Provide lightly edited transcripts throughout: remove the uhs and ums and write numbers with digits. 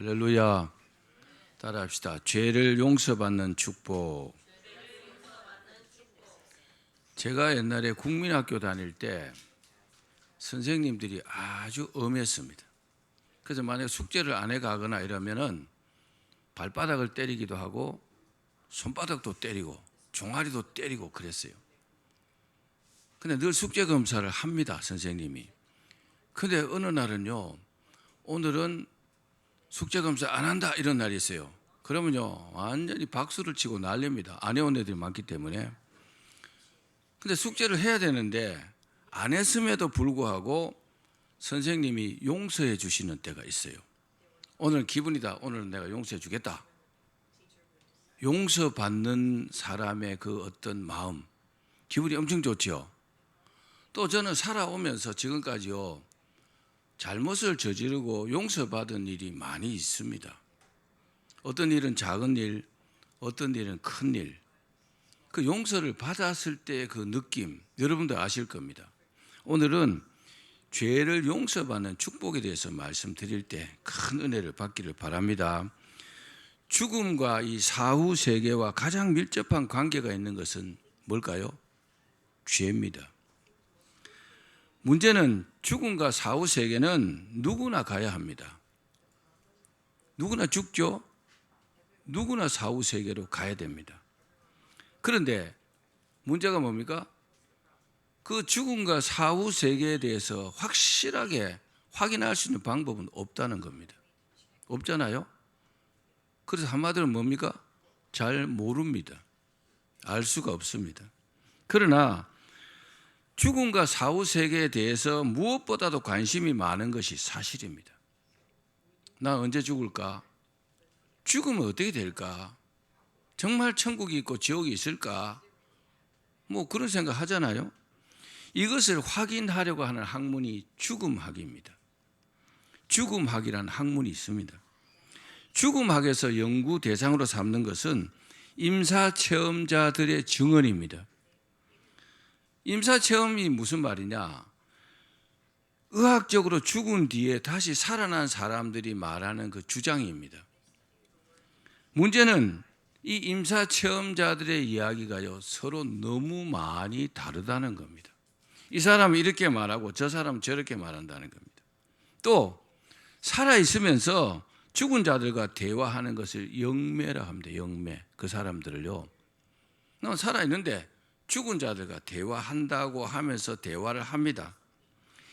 할렐루야. 따라합시다. 죄를 용서받는 축복. 제가 옛날에 국민학교 다닐 때 선생님들이 아주 엄했습니다. 그래서 만약 숙제를 안 해가거나 이러면은 발바닥을 때리기도 하고 손바닥도 때리고 종아리도 때리고 그랬어요. 근데 늘 숙제 검사를 합니다, 선생님이. 근데 어느 날은요, 오늘은 숙제 검사 안 한다 이런 날이 있어요. 그러면요, 완전히 박수를 치고 난립니다. 안 해온 애들이 많기 때문에. 근데 숙제를 해야 되는데 안 했음에도 불구하고 선생님이 용서해 주시는 때가 있어요. 오늘 기분이다. 오늘은 내가 용서해 주겠다. 용서받는 사람의 그 어떤 마음, 기분이 엄청 좋죠. 또 저는 살아오면서 지금까지요, 잘못을 저지르고 용서받은 일이 많이 있습니다. 어떤 일은 작은 일, 어떤 일은 큰 일. 그 용서를 받았을 때의 그 느낌, 여러분도 아실 겁니다. 오늘은 죄를 용서받는 축복에 대해서 말씀드릴 때 큰 은혜를 받기를 바랍니다. 죽음과 이 사후 세계와 가장 밀접한 관계가 있는 것은 뭘까요? 죄입니다. 문제는 죽음과 사후 세계는 누구나 가야 합니다. 누구나 죽죠? 누구나 사후 세계로 가야 됩니다. 그런데 문제가 뭡니까? 그 죽음과 사후 세계에 대해서 확실하게 확인할 수 있는 방법은 없다는 겁니다. 없잖아요? 그래서 한마디로 뭡니까? 잘 모릅니다. 알 수가 없습니다. 그러나 죽음과 사후 세계에 대해서 무엇보다도 관심이 많은 것이 사실입니다. 나 언제 죽을까? 죽으면 어떻게 될까? 정말 천국이 있고 지옥이 있을까? 뭐 그런 생각 하잖아요. 이것을 확인하려고 하는 학문이 죽음학입니다. 죽음학이라는 학문이 있습니다. 죽음학에서 연구 대상으로 삼는 것은 임사체험자들의 증언입니다. 임사체험이 무슨 말이냐? 의학적으로 죽은 뒤에 다시 살아난 사람들이 말하는 그 주장입니다. 문제는 이 임사체험자들의 이야기가요, 서로 너무 많이 다르다는 겁니다. 이 사람은 이렇게 말하고 저 사람은 저렇게 말한다는 겁니다. 또 살아있으면서 죽은 자들과 대화하는 것을 영매라 합니다. 영매. 그 사람들을요, 난 살아있는데 죽은 자들과 대화한다고 하면서 대화를 합니다.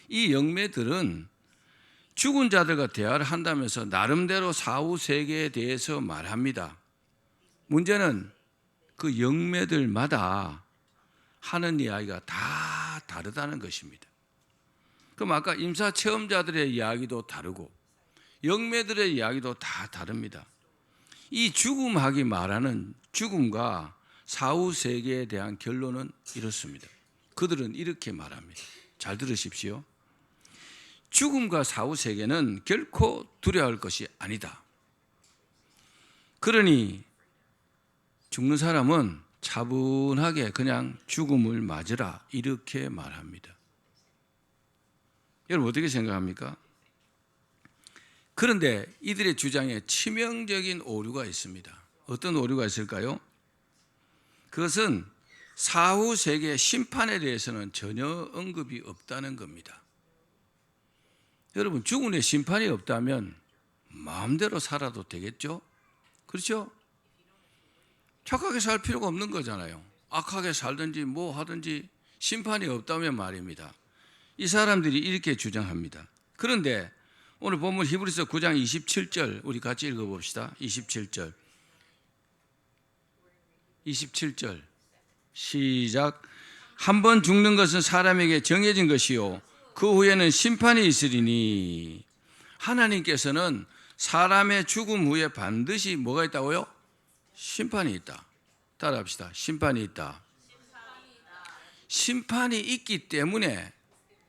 이 영매들은 죽은 자들과 대화를 한다면서 나름대로 사후 세계에 대해서 말합니다. 문제는 그 영매들마다 하는 이야기가 다 다르다는 것입니다. 그럼 아까 임사 체험자들의 이야기도 다르고 영매들의 이야기도 다 다릅니다. 이 죽음학이 말하는 죽음과 사후 세계에 대한 결론은 이렇습니다. 그들은 이렇게 말합니다. 잘 들으십시오. 죽음과 사후 세계는 결코 두려워할 것이 아니다. 그러니 죽는 사람은 차분하게 그냥 죽음을 맞으라, 이렇게 말합니다. 여러분 어떻게 생각합니까? 그런데 이들의 주장에 치명적인 오류가 있습니다. 어떤 오류가 있을까요? 그것은 사후 세계 심판에 대해서는 전혀 언급이 없다는 겁니다. 여러분, 죽은 후에 심판이 없다면 마음대로 살아도 되겠죠? 그렇죠? 착하게 살 필요가 없는 거잖아요. 악하게 살든지 뭐 하든지 심판이 없다면 말입니다. 이 사람들이 이렇게 주장합니다. 그런데 오늘 본문 히브리서 9장 27절 우리 같이 읽어봅시다. 27절 시작. 한 번 죽는 것은 사람에게 정해진 것이요 그 후에는 심판이 있으리니. 하나님께서는 사람의 죽음 후에 반드시 뭐가 있다고요? 심판이 있다. 따라합시다. 심판이 있다. 심판이 있기 때문에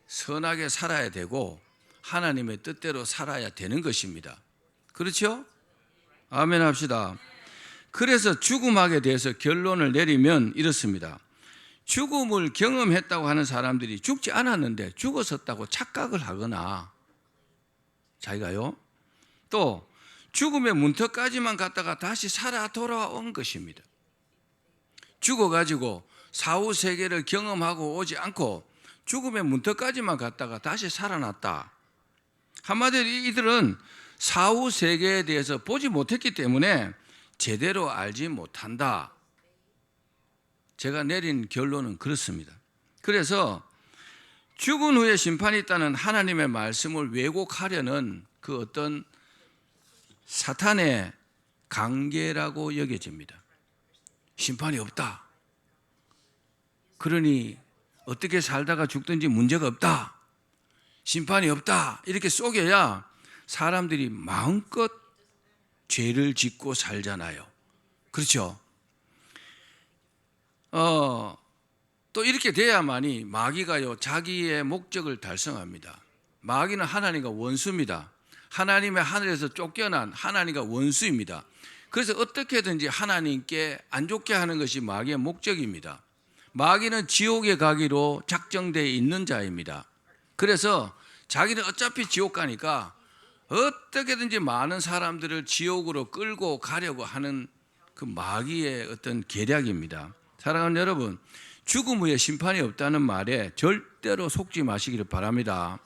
선하게 살아야 되고 하나님의 뜻대로 살아야 되는 것입니다. 그렇죠? 아멘 합시다. 그래서 죽음학에 대해서 결론을 내리면 이렇습니다. 죽음을 경험했다고 하는 사람들이 죽지 않았는데 죽었었다고 착각을 하거나 자기가요, 또 죽음의 문턱까지만 갔다가 다시 살아 돌아온 것입니다. 죽어가지고 사후 세계를 경험하고 오지 않고 죽음의 문턱까지만 갔다가 다시 살아났다. 한마디로 이들은 사후 세계에 대해서 보지 못했기 때문에 제대로 알지 못한다. 제가 내린 결론은 그렇습니다. 그래서 죽은 후에 심판이 있다는 하나님의 말씀을 왜곡하려는 그 어떤 사탄의 관계라고 여겨집니다. 심판이 없다. 그러니 어떻게 살다가 죽든지 문제가 없다. 심판이 없다. 이렇게 속여야 사람들이 마음껏 죄를 짓고 살잖아요. 그렇죠? 또 이렇게 돼야만이 마귀가요, 자기의 목적을 달성합니다. 마귀는 하나님과 원수입니다. 하나님의 하늘에서 쫓겨난 하나님과 원수입니다. 그래서 어떻게든지 하나님께 안 좋게 하는 것이 마귀의 목적입니다. 마귀는 지옥에 가기로 작정되어 있는 자입니다. 그래서 자기는 어차피 지옥 가니까 어떻게든지 많은 사람들을 지옥으로 끌고 가려고 하는 그 마귀의 어떤 계략입니다. 사랑하는 여러분, 죽음 후에 심판이 없다는 말에 절대로 속지 마시기를 바랍니다.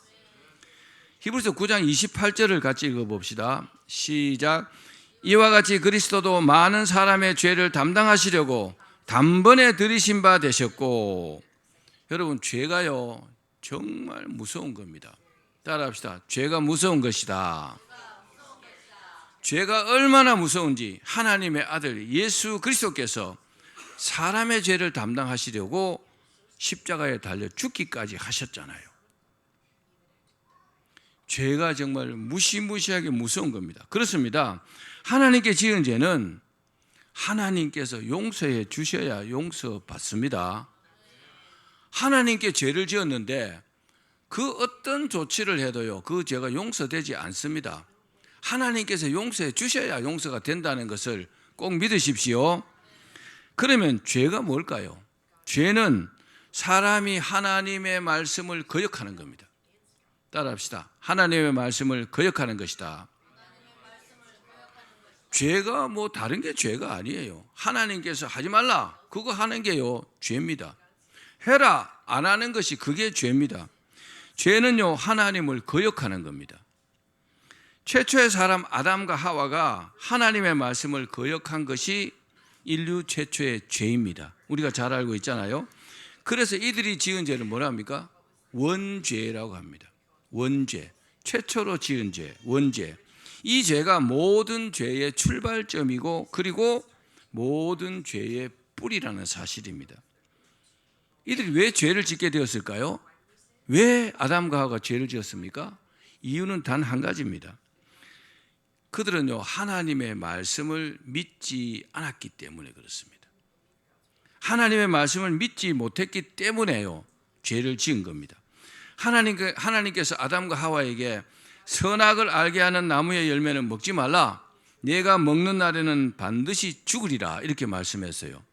히브리서 9장 28절을 같이 읽어봅시다. 시작. 이와 같이 그리스도도 많은 사람의 죄를 담당하시려고 단번에 들이신 바 되셨고. 여러분, 죄가요 정말 무서운 겁니다. 따라합시다. 죄가 무서운 것이다. 죄가 얼마나 무서운지 하나님의 아들 예수 그리스도께서 사람의 죄를 담당하시려고 십자가에 달려 죽기까지 하셨잖아요. 죄가 정말 무시무시하게 무서운 겁니다. 그렇습니다. 하나님께 지은 죄는 하나님께서 용서해 주셔야 용서받습니다. 하나님께 죄를 지었는데 그 어떤 조치를 해도요, 그 죄가 용서되지 않습니다. 하나님께서 용서해 주셔야 용서가 된다는 것을 꼭 믿으십시오. 그러면 죄가 뭘까요? 죄는 사람이 하나님의 말씀을 거역하는 겁니다. 따라합시다. 하나님의 말씀을 거역하는 것이다. 죄가 뭐 다른 게 죄가 아니에요. 하나님께서 하지 말라, 그거 하는 게요 죄입니다. 해라, 안 하는 것이 그게 죄입니다. 죄는요 하나님을 거역하는 겁니다. 최초의 사람 아담과 하와가 하나님의 말씀을 거역한 것이 인류 최초의 죄입니다. 우리가 잘 알고 있잖아요. 그래서 이들이 지은 죄를 뭐라 합니까? 원죄라고 합니다. 원죄, 최초로 지은 죄, 원죄. 이 죄가 모든 죄의 출발점이고 그리고 모든 죄의 뿌리라는 사실입니다. 이들이 왜 죄를 짓게 되었을까요? 왜 아담과 하와가 죄를 지었습니까? 이유는 단 한 가지입니다. 그들은요 하나님의 말씀을 믿지 않았기 때문에 그렇습니다. 하나님의 말씀을 믿지 못했기 때문에요 죄를 지은 겁니다. 하나님께서 아담과 하와에게 선악을 알게 하는 나무의 열매는 먹지 말라, 네가 먹는 날에는 반드시 죽으리라, 이렇게 말씀했어요.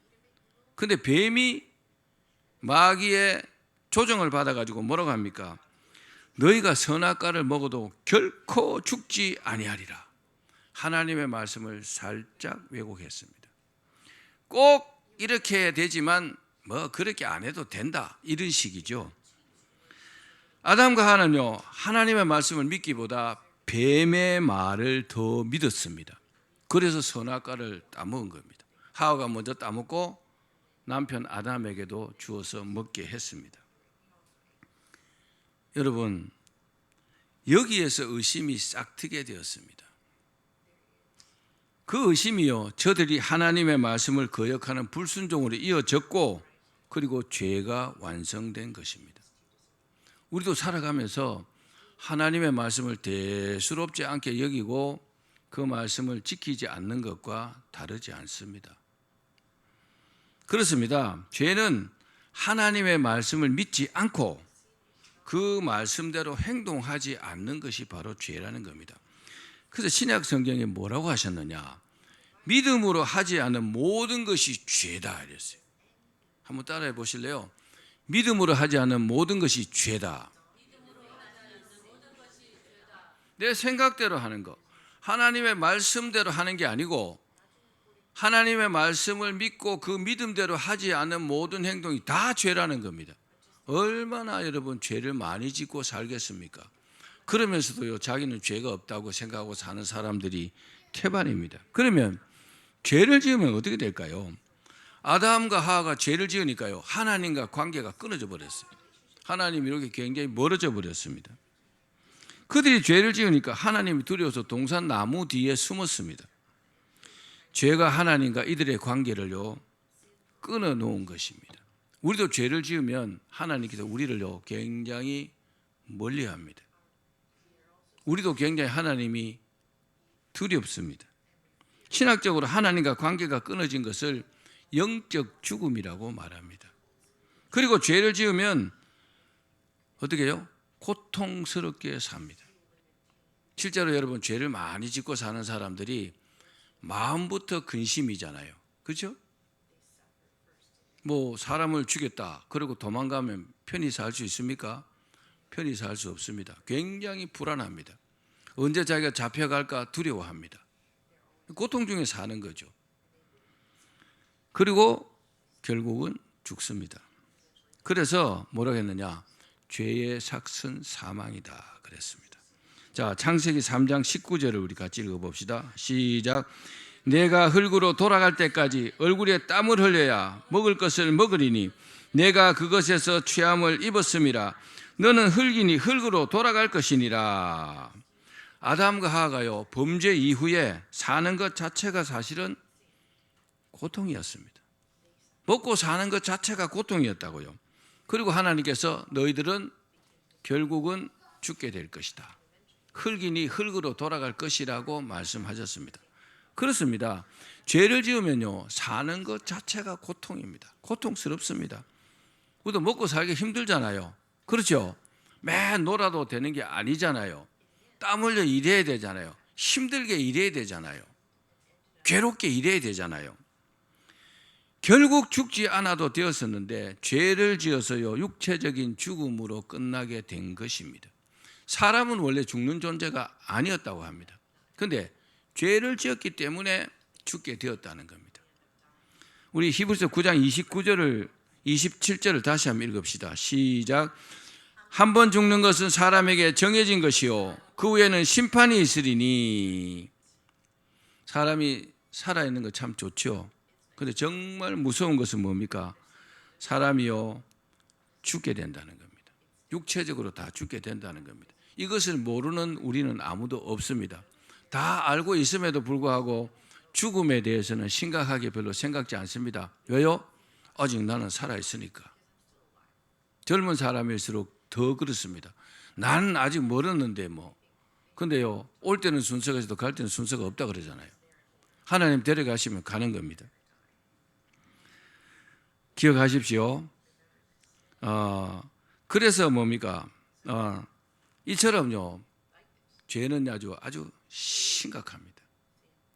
그런데 뱀이 마귀의 조정을 받아가지고 뭐라고 합니까? 너희가 선악과를 먹어도 결코 죽지 아니하리라. 하나님의 말씀을 살짝 왜곡했습니다. 꼭 이렇게 되지만 뭐 그렇게 안 해도 된다, 이런 식이죠. 아담과 하와는요 하나님의 말씀을 믿기보다 뱀의 말을 더 믿었습니다. 그래서 선악과를 따먹은 겁니다. 하와가 먼저 따먹고 남편 아담에게도 주어서 먹게 했습니다. 여러분, 여기에서 의심이 싹트게 되었습니다. 그 의심이요 저들이 하나님의 말씀을 거역하는 불순종으로 이어졌고 그리고 죄가 완성된 것입니다. 우리도 살아가면서 하나님의 말씀을 대수롭지 않게 여기고 그 말씀을 지키지 않는 것과 다르지 않습니다. 그렇습니다. 죄는 하나님의 말씀을 믿지 않고 그 말씀대로 행동하지 않는 것이 바로 죄라는 겁니다. 그래서 신약 성경에 뭐라고 하셨느냐? 믿음으로 하지 않은 모든 것이 죄다 이랬어요. 한번 따라해 보실래요? 믿음으로 하지 않은 모든 것이 죄다. 내 생각대로 하는 거, 하나님의 말씀대로 하는 게 아니고 하나님의 말씀을 믿고 그 믿음대로 하지 않는 모든 행동이 다 죄라는 겁니다. 얼마나 여러분 죄를 많이 짓고 살겠습니까? 그러면서도요, 자기는 죄가 없다고 생각하고 사는 사람들이 태반입니다. 그러면 죄를 지으면 어떻게 될까요? 아담과 하와가 죄를 지으니까요, 하나님과 관계가 끊어져 버렸어요. 하나님이 이렇게 굉장히 멀어져 버렸습니다. 그들이 죄를 지으니까 하나님이 두려워서 동산 나무 뒤에 숨었습니다. 죄가 하나님과 이들의 관계를요, 끊어 놓은 것입니다. 우리도 죄를 지으면 하나님께서 우리를요, 굉장히 멀리 합니다. 우리도 굉장히 하나님이 두렵습니다. 신학적으로 하나님과 관계가 끊어진 것을 영적 죽음이라고 말합니다. 그리고 죄를 지으면 어떻게 해요? 고통스럽게 삽니다. 실제로 여러분, 죄를 많이 짓고 사는 사람들이 마음부터 근심이잖아요. 그렇죠? 뭐 사람을 죽였다 그리고 도망가면 편히 살 수 있습니까? 편히 살 수 없습니다. 굉장히 불안합니다. 언제 자기가 잡혀갈까 두려워합니다. 고통 중에 사는 거죠. 그리고 결국은 죽습니다. 그래서 뭐라고 했느냐? 죄의 삭은 사망이다 그랬습니다. 자, 창세기 3장 19절을 우리 같이 읽어봅시다. 시작. 내가 흙으로 돌아갈 때까지 얼굴에 땀을 흘려야 먹을 것을 먹으리니 내가 그것에서 취함을 입었음이라. 너는 흙이니 흙으로 돌아갈 것이니라. 아담과 하와가요, 범죄 이후에 사는 것 자체가 사실은 고통이었습니다. 먹고 사는 것 자체가 고통이었다고요. 그리고 하나님께서 너희들은 결국은 죽게 될 것이다. 흙이니 흙으로 돌아갈 것이라고 말씀하셨습니다. 그렇습니다. 죄를 지으면요, 사는 것 자체가 고통입니다. 고통스럽습니다. 우리도 먹고 살기 힘들잖아요. 그렇죠? 매일 놀아도 되는 게 아니잖아요. 땀 흘려 일해야 되잖아요. 힘들게 일해야 되잖아요. 괴롭게 일해야 되잖아요. 결국 죽지 않아도 되었었는데 죄를 지어서요, 육체적인 죽음으로 끝나게 된 것입니다. 사람은 원래 죽는 존재가 아니었다고 합니다. 그런데 죄를 지었기 때문에 죽게 되었다는 겁니다. 우리 히브리서 9장 27절을 다시 한번 읽읍시다. 시작. 한 번 죽는 것은 사람에게 정해진 것이요 그 후에는 심판이 있으리니. 사람이 살아있는 거 참 좋죠. 그런데 정말 무서운 것은 뭡니까? 사람이요, 죽게 된다는 겁니다. 육체적으로 다 죽게 된다는 겁니다. 이것을 모르는 우리는 아무도 없습니다. 다 알고 있음에도 불구하고 죽음에 대해서는 심각하게 별로 생각지 않습니다. 왜요? 아직 나는 살아있으니까. 젊은 사람일수록 더 그렇습니다. 나는 아직 멀었는데 뭐. 근데요, 올 때는 순서가 있어도 갈 때는 순서가 없다 그러잖아요. 하나님 데려가시면 가는 겁니다. 기억하십시오. 그래서 뭡니까? 이처럼요, 죄는 아주 심각합니다.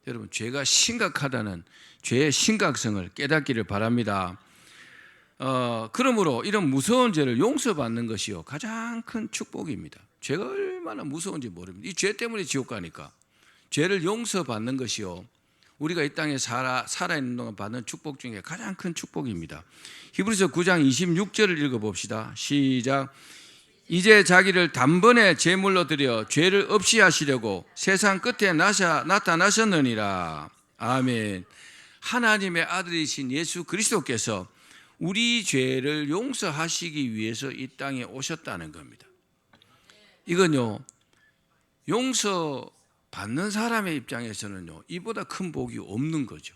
여러분, 죄가 심각하다는 죄의 심각성을 깨닫기를 바랍니다. 그러므로 이런 무서운 죄를 용서받는 것이요, 가장 큰 축복입니다. 죄가 얼마나 무서운지 모릅니다. 이 죄 때문에 지옥 가니까. 죄를 용서받는 것이요, 우리가 이 땅에 살아있는 동안 받는 축복 중에 가장 큰 축복입니다. 히브리서 9장 26절을 읽어봅시다. 시작. 이제 자기를 단번에 제물로 드려 죄를 없이 하시려고 세상 끝에 나타나셨느니라. 아멘. 하나님의 아들이신 예수 그리스도께서 우리 죄를 용서하시기 위해서 이 땅에 오셨다는 겁니다. 이건요, 용서받는 사람의 입장에서는요, 이보다 큰 복이 없는 거죠.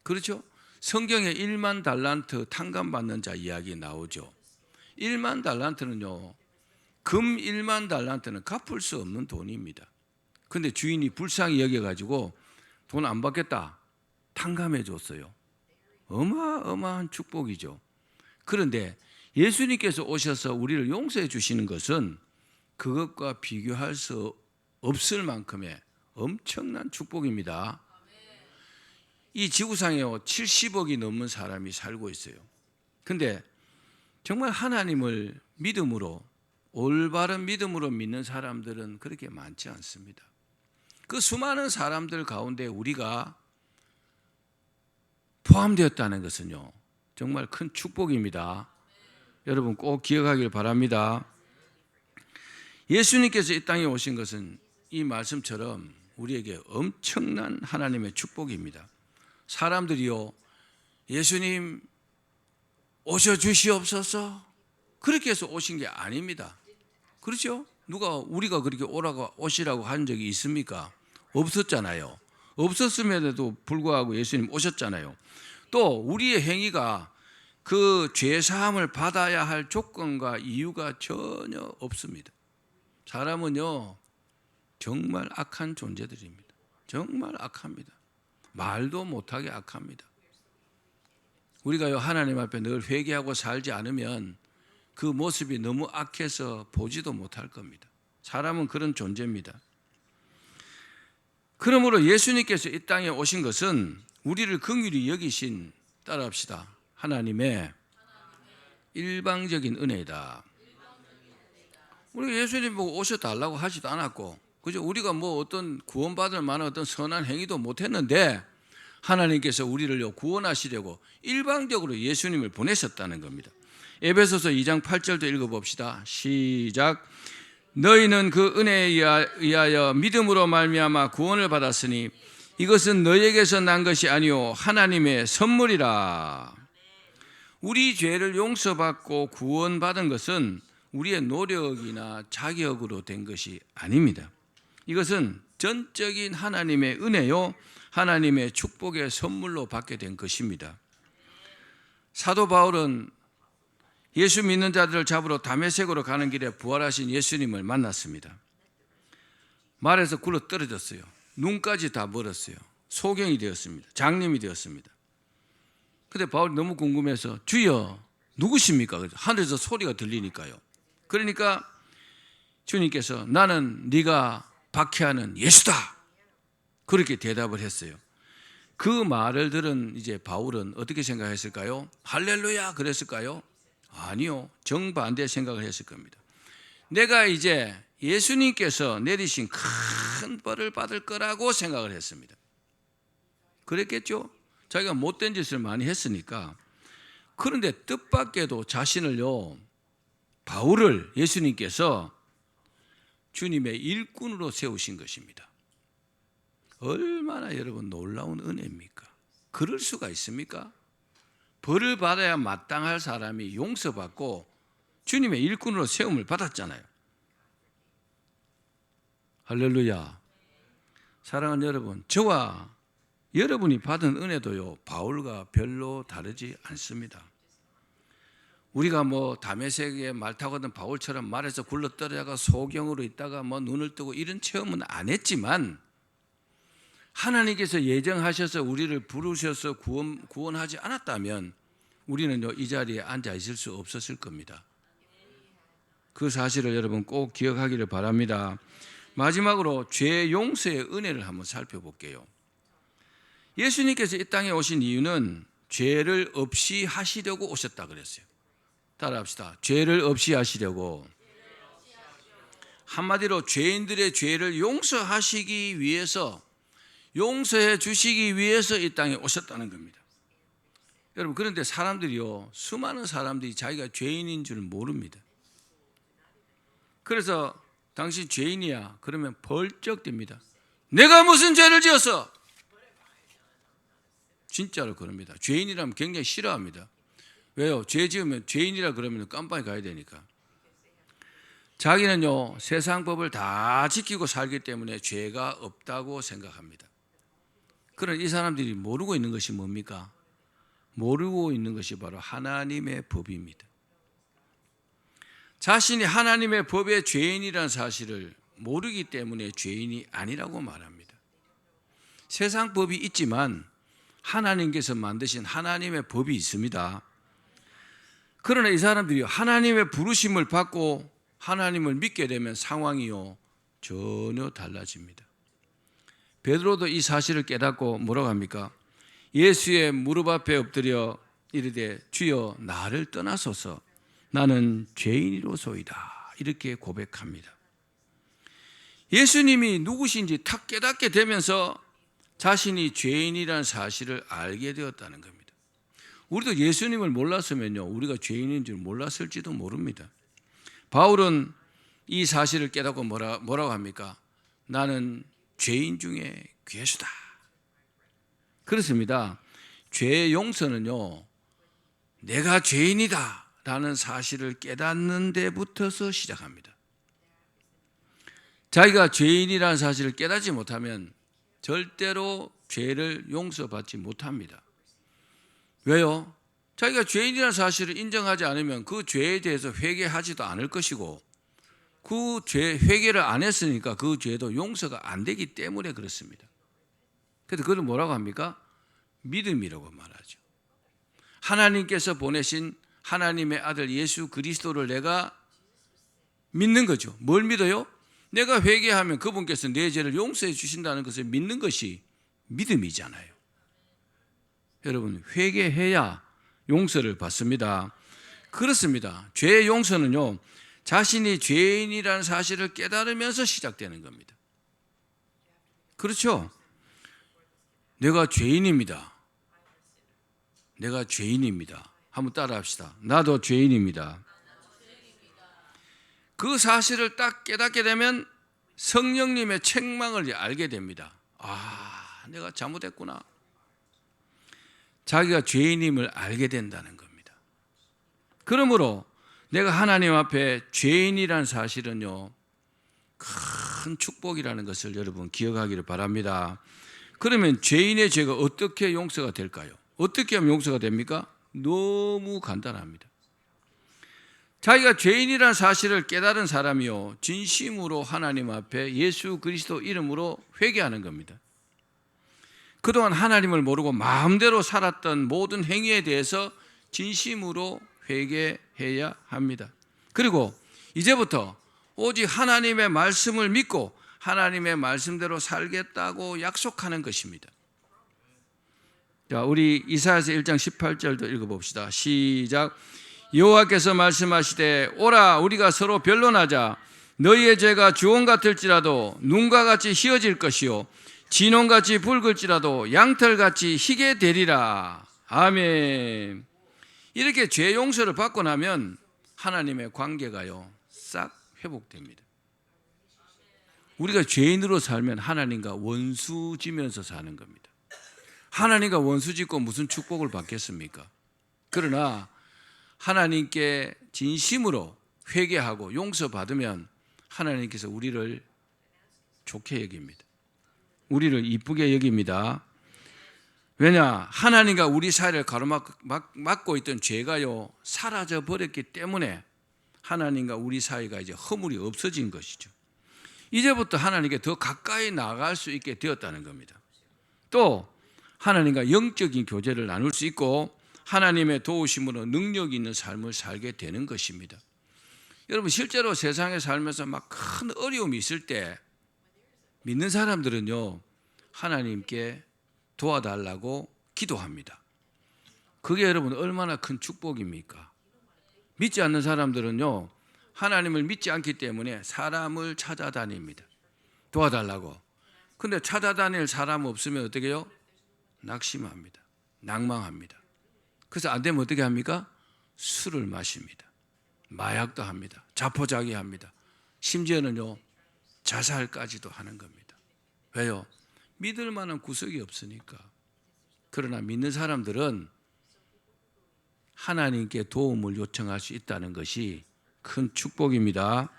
그렇죠? 성경에 1만 달란트 탕감받는 자 이야기 나오죠. 1만 달란트는요, 금 1만 달란트는 갚을 수 없는 돈입니다. 그런데 주인이 불쌍히 여겨가지고 돈 안 받겠다, 탕감해 줬어요. 어마어마한 축복이죠. 그런데 예수님께서 오셔서 우리를 용서해 주시는 것은 그것과 비교할 수 없을 만큼의 엄청난 축복입니다. 이 지구상에 70억이 넘는 사람이 살고 있어요. 그런데 정말 하나님을 믿음으로, 올바른 믿음으로 믿는 사람들은 그렇게 많지 않습니다. 그 수많은 사람들 가운데 우리가 포함되었다는 것은요, 정말 큰 축복입니다. 여러분 꼭 기억하길 바랍니다. 예수님께서 이 땅에 오신 것은 이 말씀처럼 우리에게 엄청난 하나님의 축복입니다. 사람들이요, 예수님 오셔 주시옵소서 그렇게 해서 오신 게 아닙니다. 그렇죠? 누가 우리가 그렇게 오시라고 한 적이 있습니까? 없었잖아요. 없었음에도 불구하고 예수님 오셨잖아요. 또 우리의 행위가 그 죄사함을 받아야 할 조건과 이유가 전혀 없습니다. 사람은요 정말 악한 존재들입니다. 정말 악합니다. 말도 못하게 악합니다. 우리가요 하나님 앞에 늘 회개하고 살지 않으면 그 모습이 너무 악해서 보지도 못할 겁니다. 사람은 그런 존재입니다. 그러므로 예수님께서 이 땅에 오신 것은 우리를 긍휼히 여기신, 따라합시다, 하나님의 일방적인 은혜이다. 우리가 예수님 보고 오셔달라고 하지도 않았고, 그죠? 우리가 뭐 어떤 구원받을 만한 어떤 선한 행위도 못했는데 하나님께서 우리를 구원하시려고 일방적으로 예수님을 보내셨다는 겁니다. 에베소서 2장 8절도 읽어봅시다. 시작. 너희는 그 은혜에 의하여 믿음으로 말미암아 구원을 받았으니 이것은 너희에게서 난 것이 아니요 하나님의 선물이라. 우리 죄를 용서받고 구원받은 것은 우리의 노력이나 자격으로 된 것이 아닙니다. 이것은 전적인 하나님의 은혜요 하나님의 축복의 선물로 받게 된 것입니다. 사도 바울은 예수 믿는 자들을 잡으러 다메섹으로 가는 길에 부활하신 예수님을 만났습니다. 말에서 굴러 떨어졌어요. 눈까지 다 멀었어요. 소경이 되었습니다. 장님이 되었습니다. 그런데 바울이 너무 궁금해서 주여 누구십니까? 하늘에서 소리가 들리니까요. 그러니까 주님께서 나는 네가 박해하는 예수다 그렇게 대답을 했어요. 그 말을 들은 이제 바울은 어떻게 생각했을까요? 할렐루야 그랬을까요? 아니요, 정반대 생각을 했을 겁니다. 내가 이제 예수님께서 내리신 큰 벌을 받을 거라고 생각을 했습니다. 그랬겠죠? 자기가 못된 짓을 많이 했으니까. 그런데 뜻밖에도 자신을요, 바울을 예수님께서 주님의 일꾼으로 세우신 것입니다. 얼마나 여러분 놀라운 은혜입니까? 그럴 수가 있습니까? 벌을 받아야 마땅할 사람이 용서받고 주님의 일꾼으로 세움을 받았잖아요. 할렐루야. 사랑하는 여러분, 저와 여러분이 받은 은혜도요 바울과 별로 다르지 않습니다. 우리가 뭐 다메섹에 말 타고든 바울처럼 말에서 굴러 떨어져가 소경으로 있다가 뭐 눈을 뜨고 이런 체험은 안 했지만 하나님께서 예정하셔서 우리를 부르셔서 구원하지 않았다면 우리는요 이 자리에 앉아 있을 수 없었을 겁니다. 그 사실을 여러분 꼭 기억하기를 바랍니다. 마지막으로 죄 용서의 은혜를 한번 살펴볼게요. 예수님께서 이 땅에 오신 이유는 죄를 없이 하시려고 오셨다 그랬어요. 따라합시다. 죄를 없이 하시려고. 한마디로 죄인들의 죄를 용서하시기 위해서, 용서해 주시기 위해서 이 땅에 오셨다는 겁니다. 여러분, 그런데 사람들이요, 수많은 사람들이 자기가 죄인인 줄 모릅니다. 그래서 당신 죄인이야 그러면 벌쩍 듭니다. 내가 무슨 죄를 지었어? 진짜로 그럽니다. 죄인이라면 굉장히 싫어합니다. 왜요? 죄 지으면 죄인이라 그러면 깜빵에 가야 되니까. 자기는요 세상 법을 다 지키고 살기 때문에 죄가 없다고 생각합니다. 그러나 이 사람들이 모르고 있는 것이 뭡니까? 모르고 있는 것이 바로 하나님의 법입니다. 자신이 하나님의 법의 죄인이라는 사실을 모르기 때문에 죄인이 아니라고 말합니다. 세상 법이 있지만 하나님께서 만드신 하나님의 법이 있습니다. 그러나 이 사람들이 하나님의 부르심을 받고 하나님을 믿게 되면 상황이요 전혀 달라집니다. 베드로도 이 사실을 깨닫고 뭐라고 합니까? 예수의 무릎 앞에 엎드려 이르되 주여 나를 떠나소서 나는 죄인이로소이다 이렇게 고백합니다. 예수님이 누구신지 탁 깨닫게 되면서 자신이 죄인이라는 사실을 알게 되었다는 겁니다. 우리도 예수님을 몰랐으면요, 우리가 죄인인 줄 몰랐을지도 모릅니다. 바울은 이 사실을 깨닫고 뭐라고 합니까? 나는 죄인 중에 괴수다. 그렇습니다. 죄의 용서는요, 내가 죄인이다 라는 사실을 깨닫는 데부터서 시작합니다. 자기가 죄인이라는 사실을 깨닫지 못하면 절대로 죄를 용서받지 못합니다. 왜요? 자기가 죄인이라는 사실을 인정하지 않으면 그 죄에 대해서 회개하지도 않을 것이고, 그 죄 회개를 안 했으니까 그 죄도 용서가 안 되기 때문에 그렇습니다. 그래서 그걸 뭐라고 합니까? 믿음이라고 말하죠. 하나님께서 보내신 하나님의 아들 예수 그리스도를 내가 믿는 거죠. 뭘 믿어요? 내가 회개하면 그분께서 내 죄를 용서해 주신다는 것을 믿는 것이 믿음이잖아요. 여러분, 회개해야 용서를 받습니다. 그렇습니다. 죄의 용서는요, 자신이 죄인이라는 사실을 깨달으면서 시작되는 겁니다. 그렇죠? 내가 죄인입니다. 내가 죄인입니다. 한번 따라합시다. 나도 죄인입니다. 그 사실을 딱 깨닫게 되면 성령님의 책망을 알게 됩니다. 아, 내가 잘못했구나. 자기가 죄인임을 알게 된다는 겁니다. 그러므로 내가 하나님 앞에 죄인이라는 사실은요, 큰 축복이라는 것을 여러분 기억하기를 바랍니다. 그러면 죄인의 죄가 어떻게 용서가 될까요? 어떻게 하면 용서가 됩니까? 너무 간단합니다. 자기가 죄인이라는 사실을 깨달은 사람이요, 진심으로 하나님 앞에 예수 그리스도 이름으로 회개하는 겁니다. 그동안 하나님을 모르고 마음대로 살았던 모든 행위에 대해서 진심으로 회개해야 합니다. 그리고 이제부터 오직 하나님의 말씀을 믿고 하나님의 말씀대로 살겠다고 약속하는 것입니다. 자, 우리 이사야서 1장 18절도 읽어봅시다. 시작. 여호와께서 말씀하시되 오라 우리가 서로 변론하자. 너희의 죄가 주홍 같을지라도 눈과 같이 희어질 것이요 진홍같이 붉을지라도 양털같이 희게 되리라. 아멘. 이렇게 죄 용서를 받고 나면 하나님의 관계가요 싹 회복됩니다. 우리가 죄인으로 살면 하나님과 원수지면서 사는 겁니다. 하나님과 원수짓고 무슨 축복을 받겠습니까? 그러나 하나님께 진심으로 회개하고 용서받으면 하나님께서 우리를 좋게 여깁니다. 우리를 이쁘게 여깁니다. 왜냐? 하나님과 우리 사이를 가로막고 있던 죄가요 사라져 버렸기 때문에 하나님과 우리 사이가 이제 허물이 없어진 것이죠. 이제부터 하나님께 더 가까이 나아갈 수 있게 되었다는 겁니다. 또 하나님과 영적인 교제를 나눌 수 있고 하나님의 도우심으로 능력 있는 삶을 살게 되는 것입니다. 여러분, 실제로 세상에 살면서 막 큰 어려움이 있을 때 믿는 사람들은요 하나님께 도와달라고 기도합니다. 그게 여러분 얼마나 큰 축복입니까? 믿지 않는 사람들은요 하나님을 믿지 않기 때문에 사람을 찾아다닙니다. 도와달라고. 근데 찾아다닐 사람 없으면 어떻게 해요? 낙심합니다. 낭망합니다. 그래서 안 되면 어떻게 합니까? 술을 마십니다. 마약도 합니다. 자포자기합니다. 심지어는요 자살까지도 하는 겁니다. 왜요? 믿을 만한 구석이 없으니까. 그러나 믿는 사람들은 하나님께 도움을 요청할 수 있다는 것이 큰 축복입니다.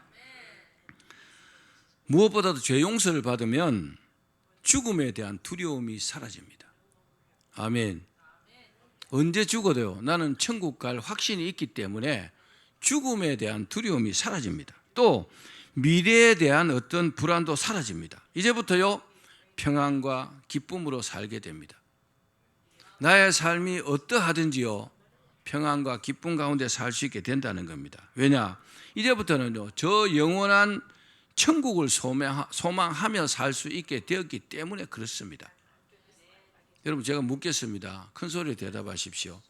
무엇보다도 죄 용서를 받으면 죽음에 대한 두려움이 사라집니다. 아멘. 언제 죽어도요 나는 천국 갈 확신이 있기 때문에 죽음에 대한 두려움이 사라집니다. 또 미래에 대한 어떤 불안도 사라집니다. 이제부터요 평안과 기쁨으로 살게 됩니다. 나의 삶이 어떠하든지요 평안과 기쁨 가운데 살 수 있게 된다는 겁니다. 왜냐? 이제부터는요 저 영원한 천국을 소망하며 살 수 있게 되었기 때문에 그렇습니다. 여러분, 제가 묻겠습니다. 큰 소리로 대답하십시오.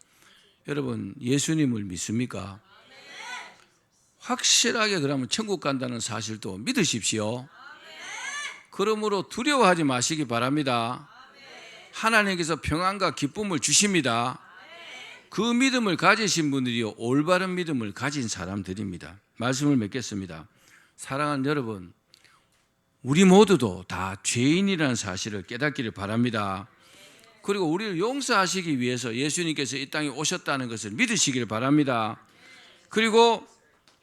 여러분, 예수님을 믿습니까? 확실하게 그러면 천국 간다는 사실도 믿으십시오. 그러므로 두려워하지 마시기 바랍니다. 하나님께서 평안과 기쁨을 주십니다. 그 믿음을 가지신 분들이 올바른 믿음을 가진 사람들입니다. 말씀을 맺겠습니다. 사랑하는 여러분, 우리 모두도 다 죄인이라는 사실을 깨닫기를 바랍니다. 그리고 우리를 용서하시기 위해서 예수님께서 이 땅에 오셨다는 것을 믿으시길 바랍니다. 그리고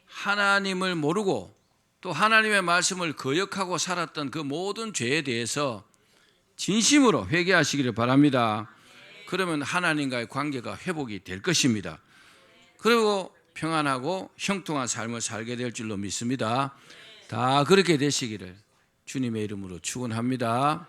하나님을 모르고 또 하나님의 말씀을 거역하고 살았던 그 모든 죄에 대해서 진심으로 회개하시기를 바랍니다. 그러면 하나님과의 관계가 회복이 될 것입니다. 그리고 평안하고 형통한 삶을 살게 될 줄로 믿습니다. 다 그렇게 되시기를 주님의 이름으로 축원합니다.